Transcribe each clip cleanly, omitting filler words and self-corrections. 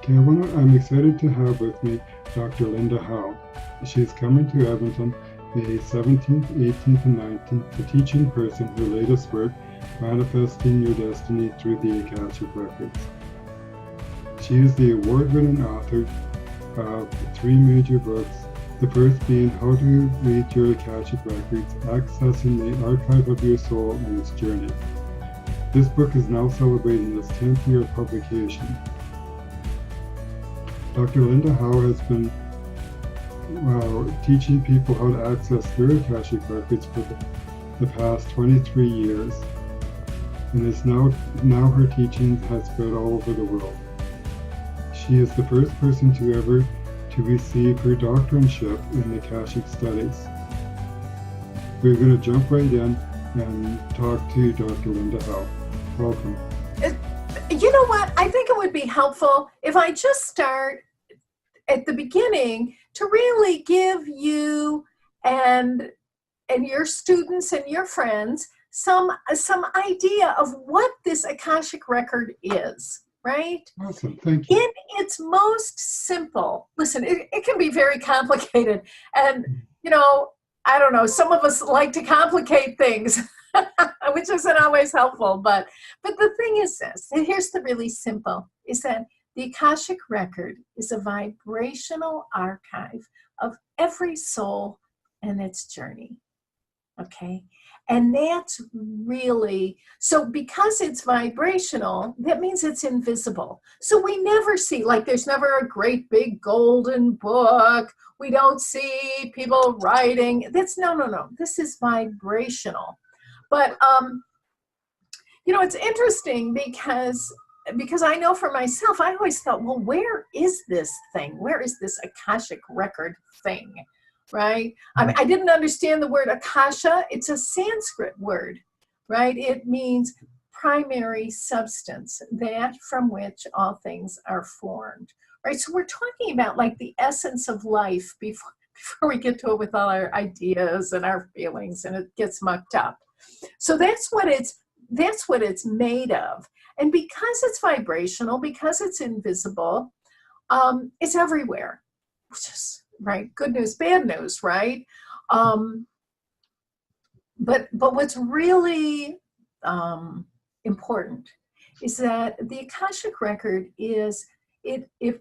Okay, I'm excited to have with me Dr. Linda Howe. She is coming to Edmonton May 17th, 18th, and 19th to teach in person her latest work, Manifesting Your Destiny through the Akashic Records. She is the award-winning author of three major books, the first being How to Read Your Akashic Records, Accessing the Archive of Your Soul and Its Journey. This book is now celebrating its 10th year of publication. Dr. Linda Howe has been teaching people how to access their Akashic Records for the past 23 years, and is now her teaching has spread all over the world. She is the first person to receive her doctorateship in the Akashic Studies. We're going to jump right in and talk to Dr. Linda Howe. Welcome. You know what? I think it would be helpful if I just start at the beginning to really give you and your students and your friends some idea of what this Akashic record is, right? Awesome, thank you. In its most simple, listen, it can be very complicated. And, you know, I don't know, some of us like to complicate things, which isn't always helpful. But the thing is this, and here's the really simple, is that the Akashic Record is a vibrational archive of every soul and its journey, okay? And that's really, so because it's vibrational, that means it's invisible. So we never see, like there's never a great big golden book. We don't see people writing. That's, no. This is vibrational. But, you know, it's interesting because I know for myself, I always thought, well, where is this thing? Where is this Akashic Record thing, right? I mean, I didn't understand the word Akasha. It's a Sanskrit word, right? It means primary substance, that from which all things are formed, right? So we're talking about like the essence of life before we get to it with all our ideas and our feelings, and it gets mucked up. So that's what it's made of. And because it's vibrational, because it's invisible, it's everywhere, which is, right, good news, bad news, right? But what's really important is that the Akashic Record it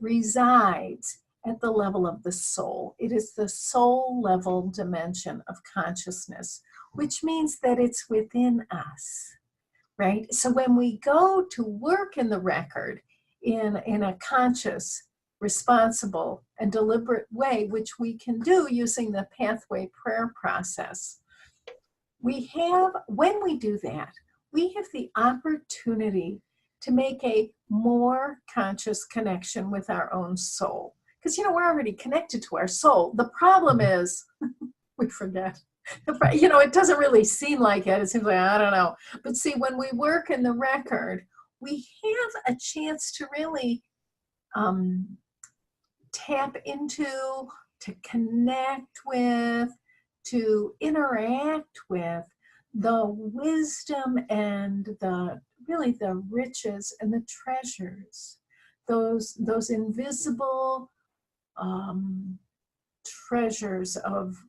resides at the level of the soul. It is the soul level dimension of consciousness, which means that it's within us. Right? So when we go to work in the record in a conscious, responsible, and deliberate way, which we can do using the pathway prayer process, when we do that, we have the opportunity to make a more conscious connection with our own soul. Because, you know, we're already connected to our soul. The problem is we forget. You know, it doesn't really seem like it. It seems like, I don't know. But see, when we work in the record, we have a chance to really tap into, to connect with, to interact with the wisdom and the riches and the treasures, those invisible treasures of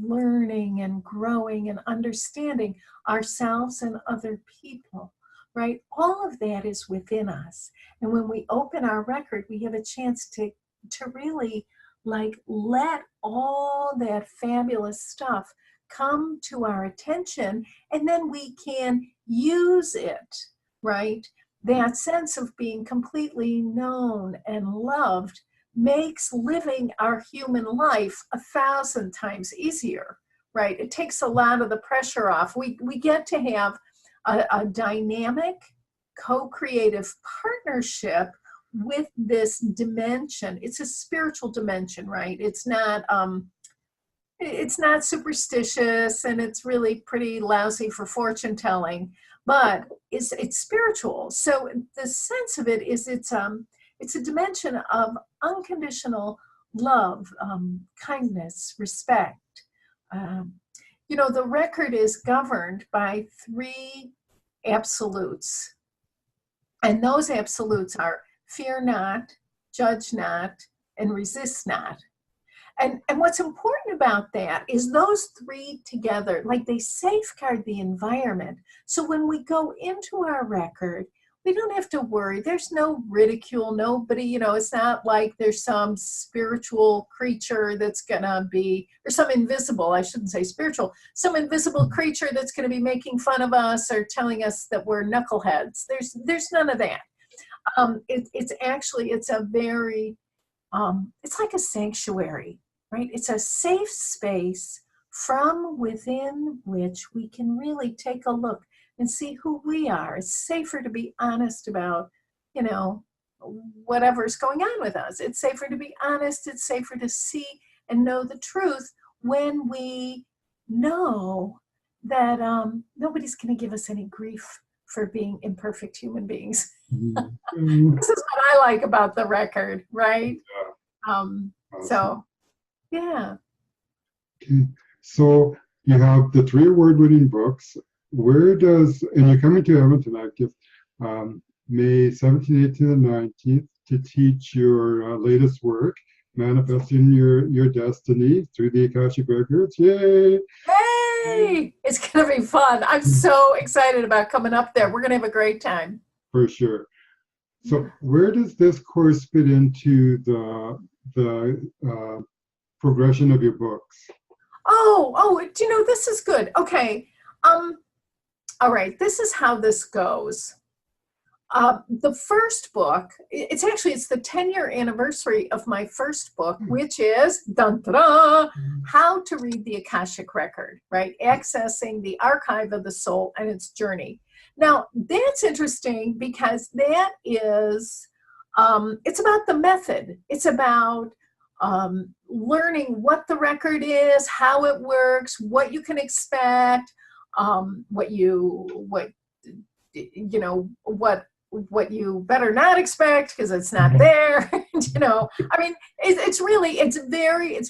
learning and growing and understanding ourselves and other people, right? All of that is within us. And when we open our record, we have a chance to really like let all that fabulous stuff come to our attention, and then we can use it, right? That sense of being completely known and loved makes living our human life 1,000 times easier, right? It takes a lot of the pressure off. We get to have a dynamic, co-creative partnership with this dimension. It's a spiritual dimension, right? It's not superstitious, and it's really pretty lousy for fortune telling, but it's spiritual. So the sense of it is it's a dimension of unconditional love, kindness, respect. You know, the record is governed by 3 absolutes. And those absolutes are fear not, judge not, and resist not. And what's important about that is those three together, like they safeguard the environment. So when we go into our record, we don't have to worry. There's no ridicule, nobody, it's not like there's some spiritual creature that's gonna be, or some invisible, I shouldn't say spiritual, some invisible creature that's gonna be making fun of us or telling us that we're knuckleheads. There's none of that. It's a very, it's like a sanctuary, right? It's a safe space from within which we can really take a look and see who we are. It's safer to be honest about, whatever's going on with us. It's safer to be honest. It's safer to see and know the truth when we know that nobody's going to give us any grief for being imperfect human beings. This is what I like about the record, right? Awesome. So, yeah. Okay. So you have the 3 award-winning books. And you're coming to Edmonton, I guess, May 17th, 18th, and 19th to teach your latest work, Manifesting Your Destiny through the Akashic Records. Yay! Hey! It's going to be fun. I'm so excited about coming up there. We're going to have a great time. For sure. So where does this course fit into the progression of your books? Oh, this is good. Okay. All right, this is how this goes. The first book, it's the 10-year anniversary of my first book, which is How to Read the Akashic Record, right? Accessing the archive of the soul and its journey. Now, that's interesting because that is, it's about the method. It's about learning what the record is, how it works, what you can expect, what you better not expect because it's not there. It's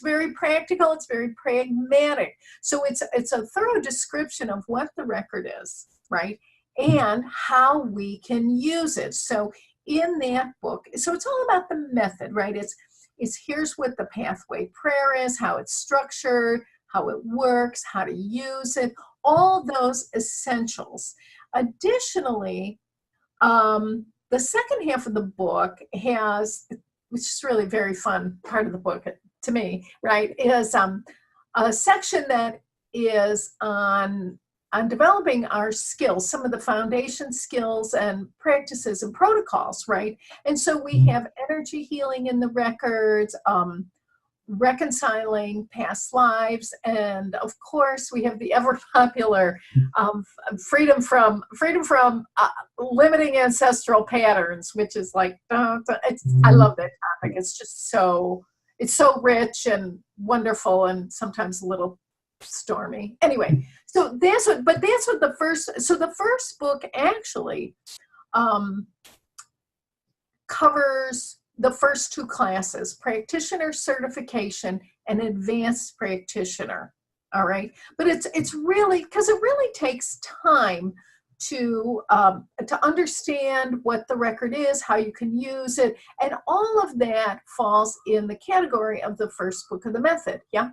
very practical. It's very pragmatic. So it's a thorough description of what the record is, right? And how we can use it. So in that book, so it's all about the method, right? It's here's what the pathway prayer is, how it's structured, how it works, how to use it, all those essentials. Additionally, the second half of the book has, which is really a very fun part of the book to me, right, is a section that is on developing our skills, some of the foundation skills and practices and protocols, right? And so we have energy healing in the records, reconciling past lives, and of course we have the ever popular freedom from limiting ancestral patterns, which is like I love that topic. It's just so rich and wonderful and sometimes a little stormy. Anyway, so the first book actually covers the first 2 classes, practitioner certification and advanced practitioner. All right. But it's really, because it really takes time to understand what the record is, how you can use it, and all of that falls in the category of the first book of the method. Yeah.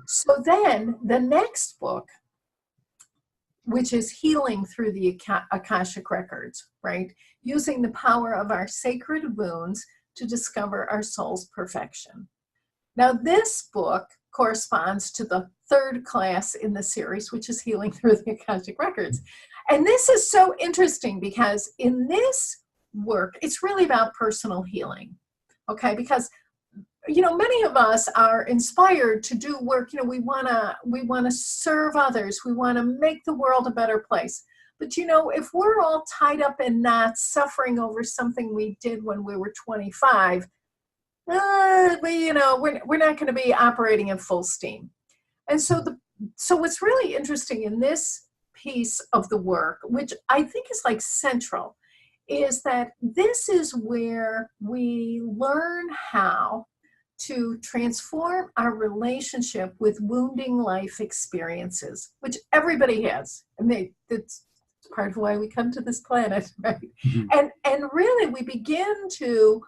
So then the next book, which is Healing Through the Akashic Records, right? Using the power of our sacred wounds to discover our soul's perfection. Now, this book corresponds to the 3rd class in the series, which is Healing Through the Akashic Records. And this is so interesting because in this work, it's really about personal healing, okay? Because many of us are inspired to do work. We want to serve others. We want to make the world a better place. But if we're all tied up in knots, suffering over something we did when we were 25, we're not going to be operating at full steam. And so what's really interesting in this piece of the work, which I think is like central, is that this is where we learn how to transform our relationship with wounding life experiences, which everybody has. And that's part of why we come to this planet, right? Mm-hmm. And really we begin to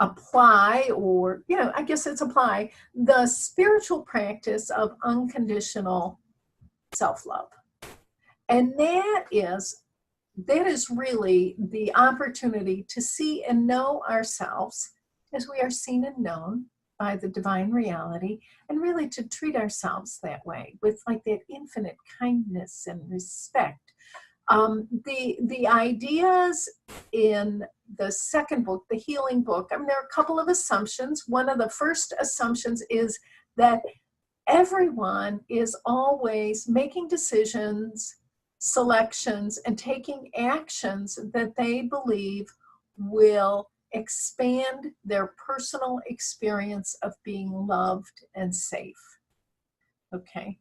apply, or, I guess it's apply the spiritual practice of unconditional self-love. And that is really the opportunity to see and know ourselves as we are seen and known by the divine reality, and really to treat ourselves that way with like that infinite kindness and respect. The ideas in the second book, the healing book, there are a couple of assumptions. One of the first assumptions is that everyone is always making decisions, selections, and taking actions that they believe will expand their personal experience of being loved and safe. Okay.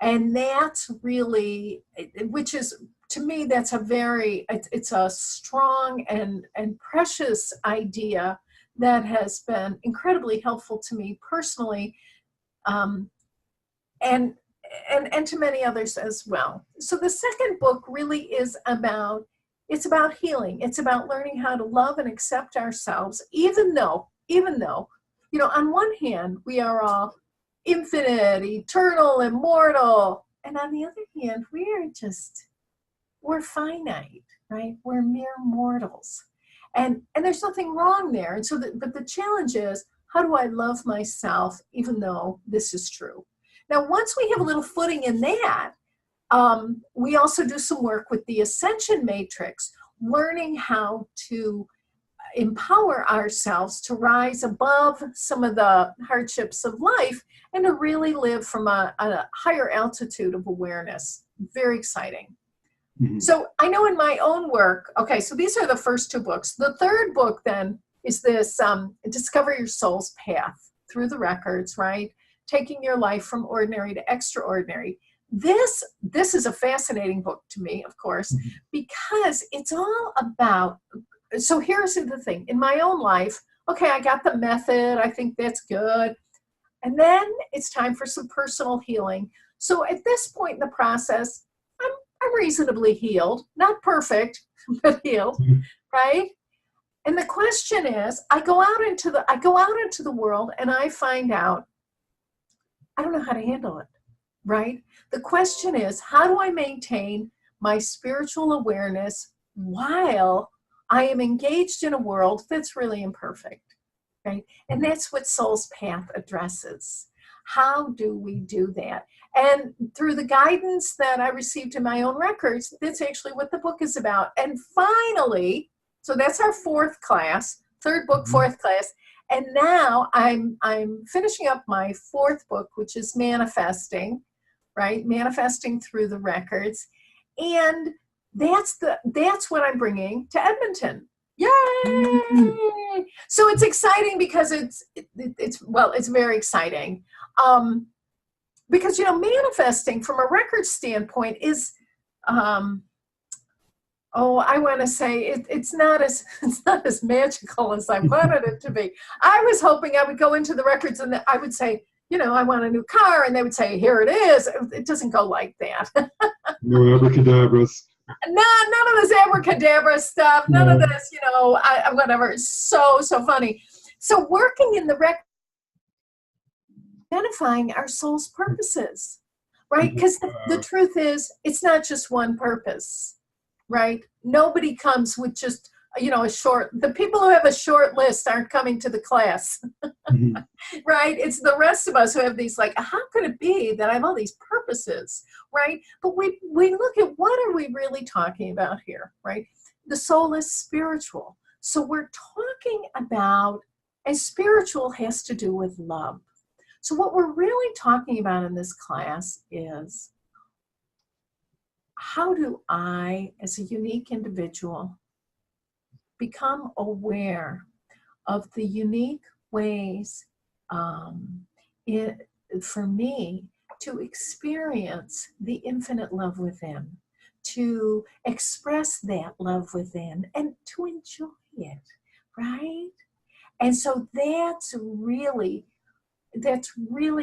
And that's really, which is, to me, that's it's a strong and precious idea that has been incredibly helpful to me personally, and to many others as well. So the second book really is about, it's about healing. It's about learning how to love and accept ourselves, even though, on one hand, we are all infinite, eternal, immortal. And on the other hand, we're finite, right? We're mere mortals. And there's nothing wrong there. And so, but the challenge is, how do I love myself even though this is true? Now, once we have a little footing in that, we also do some work with the Ascension Matrix, learning how to empower ourselves to rise above some of the hardships of life and to really live from a higher altitude of awareness. Very exciting. Mm-hmm. So I know in my own work, okay, so these are the first two books. The third book then is this Discover Your Soul's Path through the records, right? Taking your life from ordinary to extraordinary. This is a fascinating book to me, of course, mm-hmm. because it's all about, so here's the thing, in my own life, okay, I got the method, I think that's good. And then it's time for some personal healing. So at this point in the process, I'm reasonably healed, not perfect, but healed, mm-hmm. right? And the question is, I go out into the world and I find out, I don't know how to handle it, right? The question is, how do I maintain my spiritual awareness while I am engaged in a world that's really imperfect, right? And that's what Soul's Path addresses. How do we do that? And through the guidance that I received in my own records, that's actually what the book is about. And finally, so that's our fourth class, third book, fourth class. And now I'm finishing up my fourth book, which is Manifesting, right? Manifesting through the records. And that's what I'm bringing to Edmonton. Yay! Mm-hmm. So it's exciting because it's very exciting. Because, manifesting from a record standpoint is, I want to say it's not as magical as I wanted it to be. I was hoping I would go into the records and I would say, I want a new car, and they would say, here it is. It doesn't go like that. No abracadabras. No, none of this abracadabra stuff. None of this, whatever. It's so funny. So working in the record, identifying our soul's purposes, right? Because the truth is, it's not just one purpose, right? Nobody comes with just, the people who have a short list aren't coming to the class, mm-hmm. right? It's the rest of us who have these, like, how could it be that I have all these purposes, right? But we look at, what are we really talking about here, right? The soul is spiritual. So we're talking about, and spiritual has to do with love. So what we're really talking about in this class is, how do I, as a unique individual, become aware of the unique ways for me to experience the infinite love within, to express that love within, and to enjoy it, right? And so that's really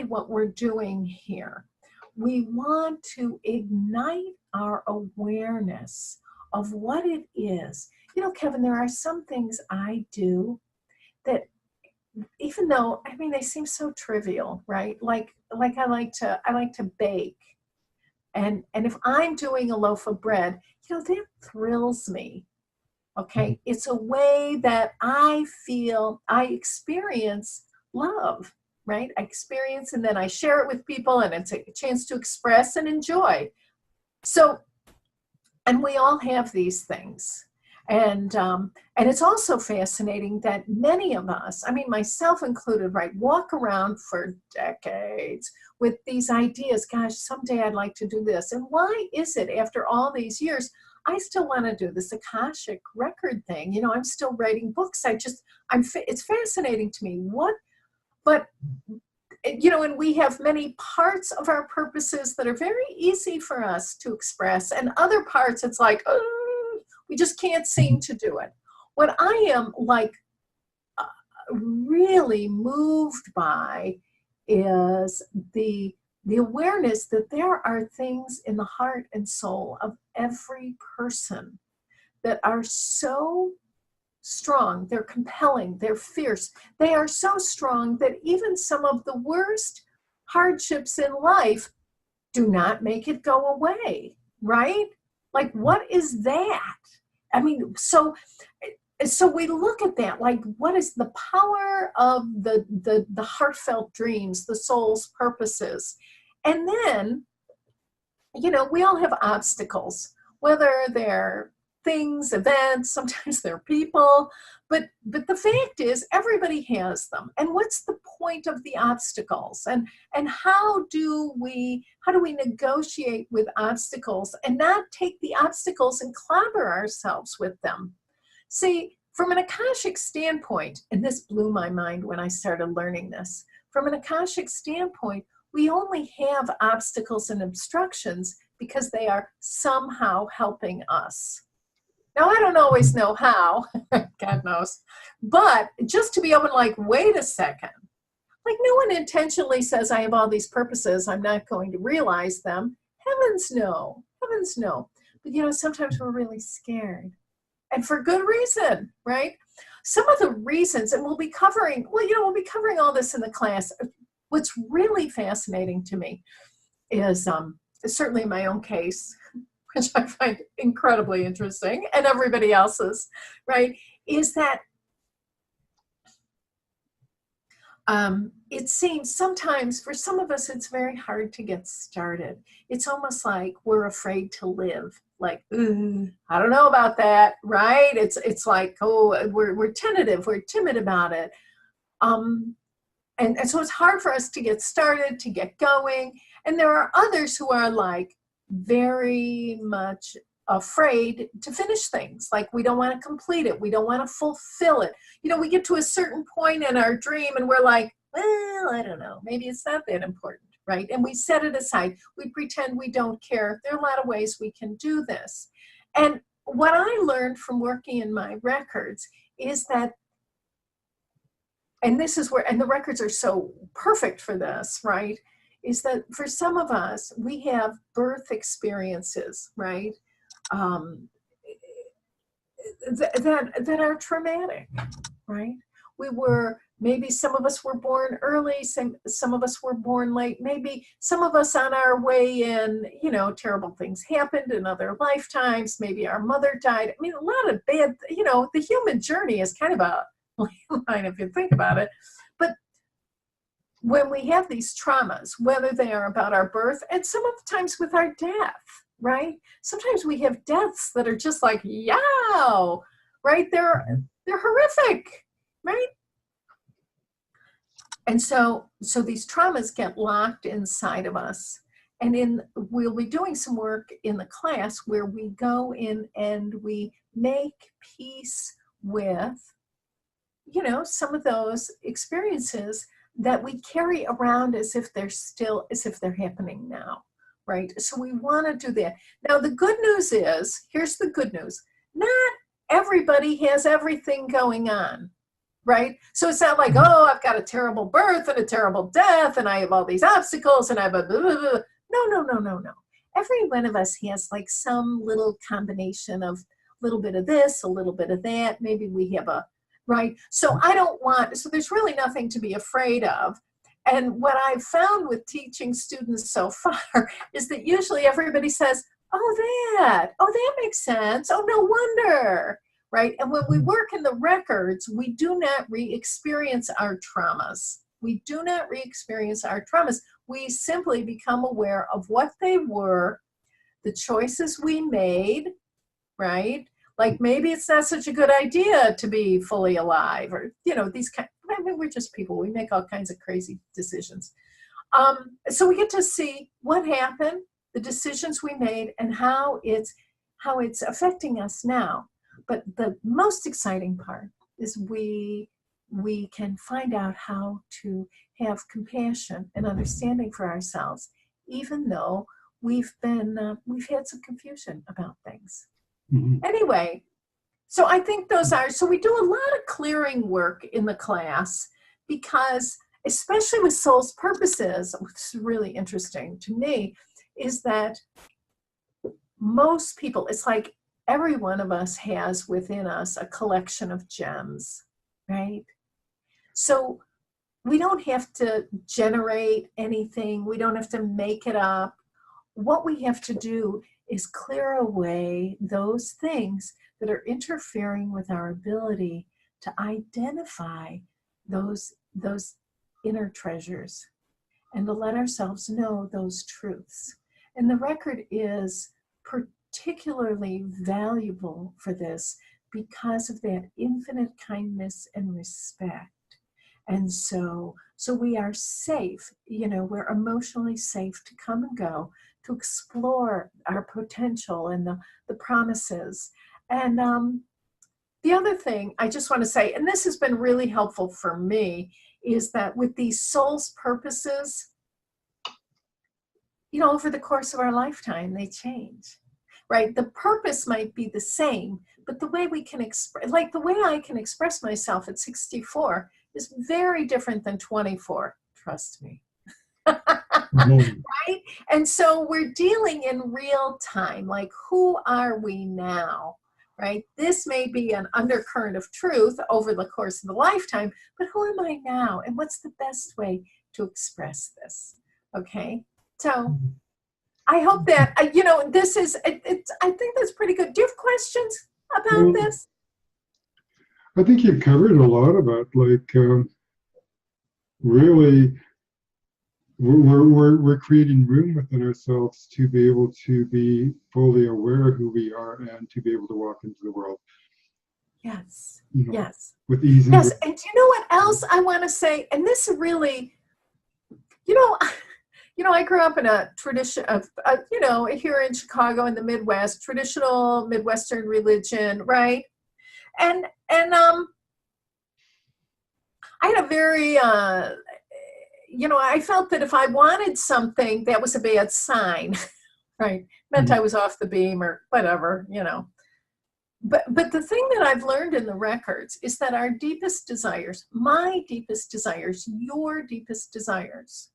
what we're doing here. We want to ignite our awareness of what it is. Kevin, there are some things I do that, even though, I mean, they seem so trivial, right? Like I like to bake. And if I'm doing a loaf of bread, that thrills me. Okay. It's a way that I experience love, right? I experience, and then I share it with people, and it's a chance to express and enjoy. So, and we all have these things. And it's also fascinating that many of us, I mean, myself included, right, walk around for decades with these ideas. Gosh, someday I'd like to do this. And why is it after all these years, I still want to do this Akashic record thing? I'm still writing books. It's fascinating to me. But and we have many parts of our purposes that are very easy for us to express, and other parts it's like, oh, we just can't seem to do it. What I am really moved by is the awareness that there are things in the heart and soul of every person that are so strong, they're compelling, they're fierce. They are so strong that even some of the worst hardships in life do not make it go away, right? Like, what is that? I mean, so we look at that, like, what is the power of the heartfelt dreams, the soul's purposes? And then, we all have obstacles, whether they're things, events, sometimes they're people, but the fact is everybody has them. And what's the point of the obstacles? And how do we negotiate with obstacles and not take the obstacles and clobber ourselves with them? See, from an Akashic standpoint, and this blew my mind when I started learning this, from an Akashic standpoint, we only have obstacles and obstructions because they are somehow helping us. Now, I don't always know how, God knows, but just to be able to wait a second, no one intentionally says, I have all these purposes, I'm not going to realize them. Heavens no. But sometimes we're really scared, and for good reason, right? Some of the reasons, and we'll be covering all this in the class. What's really fascinating to me is, certainly in my own case, which I find incredibly interesting, and everybody else's, right, is that it seems sometimes for some of us it's very hard to get started. It's almost like we're afraid to live. Like, I don't know about that, right? It's like, oh, we're tentative, we're timid about it. And so it's hard for us to get started, to get going. And there are others who are very much afraid to finish things. Like, we don't want to complete it. We don't want to fulfill it. We get to a certain point in our dream and we're like, well, I don't know, maybe it's not that important, right? And we set it aside. We pretend we don't care. There are a lot of ways we can do this. And what I learned from working in my records is that, and this is where, and the records are so perfect for this, right? Is that for some of us, we have birth experiences, right? That are traumatic, right? Maybe some of us were born early, some of us were born late, maybe some of us on our way in, terrible things happened in other lifetimes, maybe our mother died. I mean, a lot of bad, the human journey is kind of a line if you think about it. But when we have these traumas, whether they are about our birth and sometimes with our death, right? Sometimes we have deaths that are just like, yow, right? They're horrific, right? And so these traumas get locked inside of us. And we'll be doing some work in the class where we go in and we make peace with, some of those experiences that we carry around as if they're happening now, right? So we want to do that. Now, the good news is, here's the good news. Not everybody has everything going on, right? So it's not like, oh, I've got a terrible birth and a terrible death and I have all these obstacles and I have a blah, blah, blah. No. Every one of us has some little combination of little bit of this, a little bit of that. Maybe we have a, right? So I don't want, so there's really nothing to be afraid of. And what I've found with teaching students so far is that usually everybody says, oh, that makes sense. Oh, no wonder, right? And when we work in the records, we do not re-experience our traumas. We do not re-experience our traumas. We simply become aware of what they were, the choices we made, right? Like maybe it's not such a good idea to be fully alive, or, you know, these kind, I mean, we're just people. We make all kinds of crazy decisions. So we get to see what happened, the decisions we made, and how it's affecting us now. But the most exciting part is we can find out how to have compassion and understanding for ourselves, even though we've had some confusion about things. Mm-hmm. Anyway, so I think those are, so we do a lot of clearing work in the class, because especially with soul's purposes, which is really interesting to me, is that most people, it's like every one of us has within us a collection of gems, right? So we don't have to generate anything. We don't have to make it up. What we have to do is clear away those things that are interfering with our ability to identify those inner treasures and to let ourselves know those truths. And the record is particularly valuable for this because of that infinite kindness and respect. And so we are safe, you know, we're emotionally safe to come and go, to explore our potential and the promises. And the other thing I just want to say, and this has been really helpful for me, is that with these soul's purposes, you know, over the course of our lifetime, they change, right? The purpose might be the same, but the way we can express, like the way I can express myself at 64 is very different than 24, trust me. Mm-hmm. Right? And so we're dealing in real time, like who are we now, right? This may be an undercurrent of truth over the course of the lifetime, but who am I now? And what's the best way to express this? Okay, so I hope that, you know, this is, I think that's pretty good. Do you have questions about this? I think you've covered a lot about, like, really, we're creating room within ourselves to be able to be fully aware of who we are and to be able to walk into the world. Yes. You know, yes. With ease. Yes. And do you know what else I want to say? And this really, you know, I grew up in a tradition of, you know, here in Chicago in the Midwest, traditional Midwestern religion, right? And I had a very, you know, I felt that if I wanted something, that was a bad sign, right? Meant I was off the beam or whatever, you know. But the thing that I've learned in the records is that our deepest desires, my deepest desires, your deepest desires,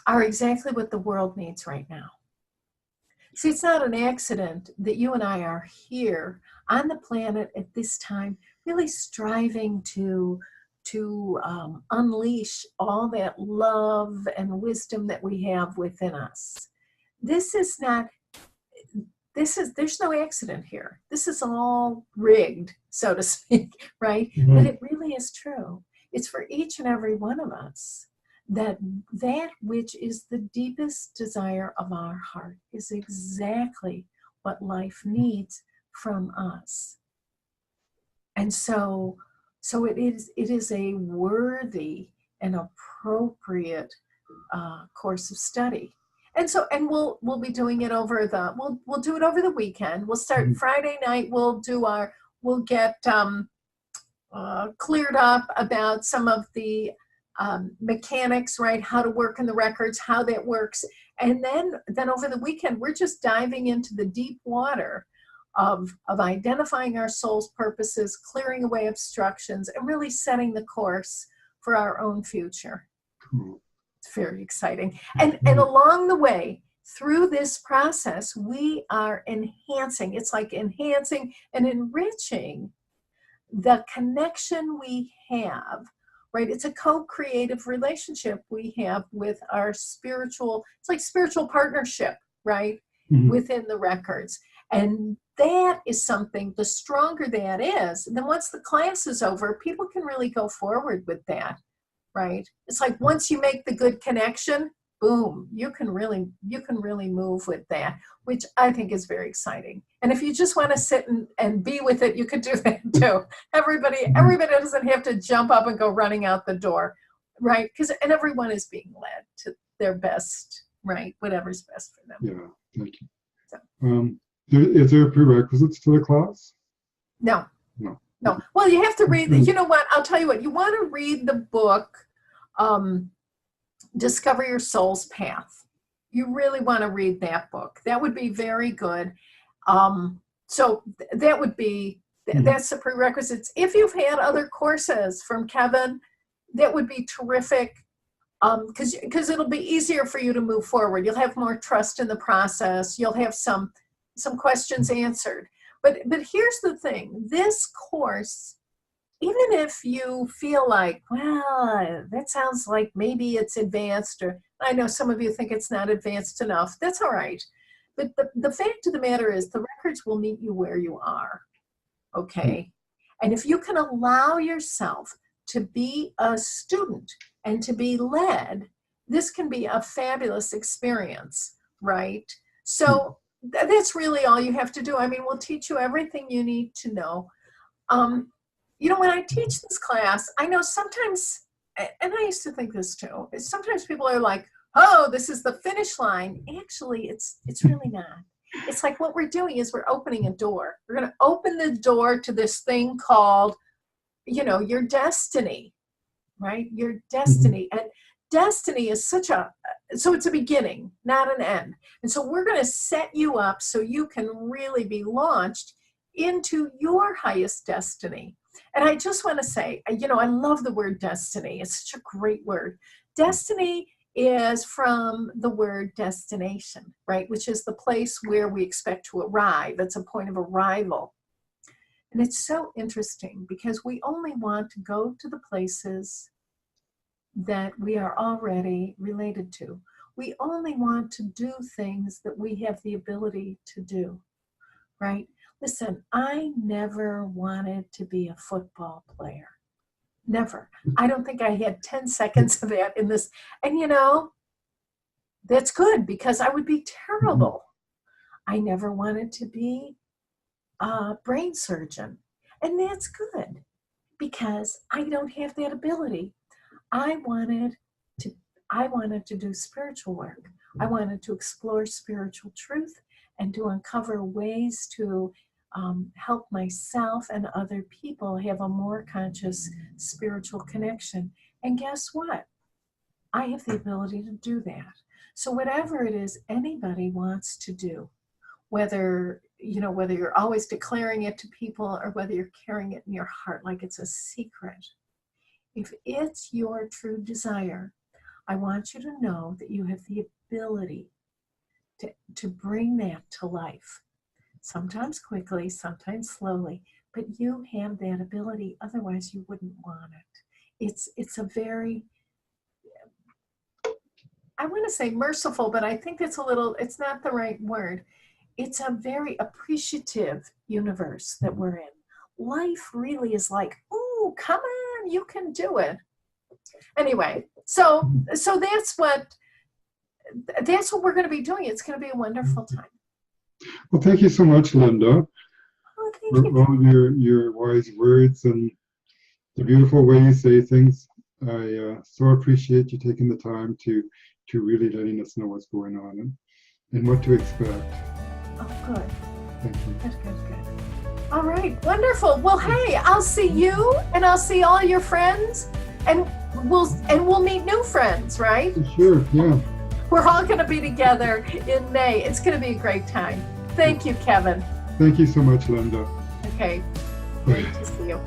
are exactly what the world needs right now. See, it's not an accident that you and I are here on the planet at this time, really striving to unleash all that love and wisdom that we have within us. There's no accident here. This is all rigged, so to speak, right? Mm-hmm. But it really is true. It's for each and every one of us that which is the deepest desire of our heart is exactly what life needs from us. And so it is a worthy and appropriate course of study. And we'll be doing it over we'll do it over the weekend. We'll start Friday night. We'll get cleared up about some of the mechanics, right? How to work in the records, how that works. And then over the weekend, we're just diving into the deep water of identifying our soul's purposes, clearing away obstructions, and really setting the course for our own future. Cool. It's very exciting. And along the way, through this process, we are enhancing, it's like enhancing and enriching the connection we have, right? It's a co-creative relationship we have with our spiritual, it's like spiritual partnership, right? Within the records. And that is something, the stronger that is, then once the class is over, people can really go forward with that, right? It's like once you make the good connection, boom, you can really move with that, which I think is very exciting. And if you just want to sit and be with it, you could do that too. Everybody doesn't have to jump up and go running out the door, right? And everyone is being led to their best, right? Whatever's best for them. Yeah, thank you. So. Is there prerequisites to the class? No. Well, you have to read, you know what, I'll tell you what, you want to read the book, Discover Your Soul's Path. You really want to read that book. That would be very good. So that would be, that's the prerequisites. If you've had other courses from Kevin, that would be terrific, because it'll be easier for you to move forward. You'll have more trust in the process. You'll have some questions answered. But here's the thing, this course, even if you feel like, well, that sounds like maybe it's advanced, or I know some of you think it's not advanced enough, that's all right. But the fact of the matter is the records will meet you where you are, okay? And if you can allow yourself to be a student and to be led, this can be a fabulous experience, right? So that's really all you have to do. I mean, we'll teach you everything you need to know. You know, when I teach this class, I know sometimes, and I used to think this too, is sometimes people are like, oh, this is the finish line. Actually, it's really not. It's like what we're doing is we're opening a door. We're going to open the door to this thing called, you know, your destiny, right? Your destiny. And destiny is so it's a beginning, not an end. And so we're going to set you up so you can really be launched into your highest destiny. And I just want to say, you know, I love the word destiny. It's such a great word. Destiny is from the word destination, right? Which is the place where we expect to arrive. It's a point of arrival. And it's so interesting because we only want to go to the places that we are already related to. We only want to do things that we have the ability to do, right? Listen, I never wanted to be a football player. Never. I don't think I had 10 seconds of that in this. And you know, that's good because I would be terrible. I never wanted to be a brain surgeon. And that's good because I don't have that ability. I wanted to do spiritual work. I wanted to explore spiritual truth and to uncover ways to help myself and other people have a more conscious spiritual connection. And guess what? I have the ability to do that. So whatever it is anybody wants to do, whether you're always declaring it to people or whether you're carrying it in your heart like it's a secret, if it's your true desire, I want you to know that you have the ability to bring that to life. Sometimes quickly, sometimes slowly, but you have that ability, otherwise you wouldn't want it. It's a very, I want to say merciful, but I think it's not the right word. It's a very appreciative universe that we're in. Life really is like, ooh, come on, you can do it. Anyway, so that's what we're going to be doing. It's going to be a wonderful time. Well, thank you so much, Linda, for all your wise words and the beautiful way you say things. I so appreciate you taking the time to really letting us know what's going on and what to expect. Oh, good. Thank you. Good. All right, wonderful. Well, hey, I'll see you, and I'll see all your friends, and we'll meet new friends, right? Sure. Yeah. We're all going to be together in May. It's going to be a great time. Thank you, Kevin. Thank you so much, Linda. Okay. Great to see you.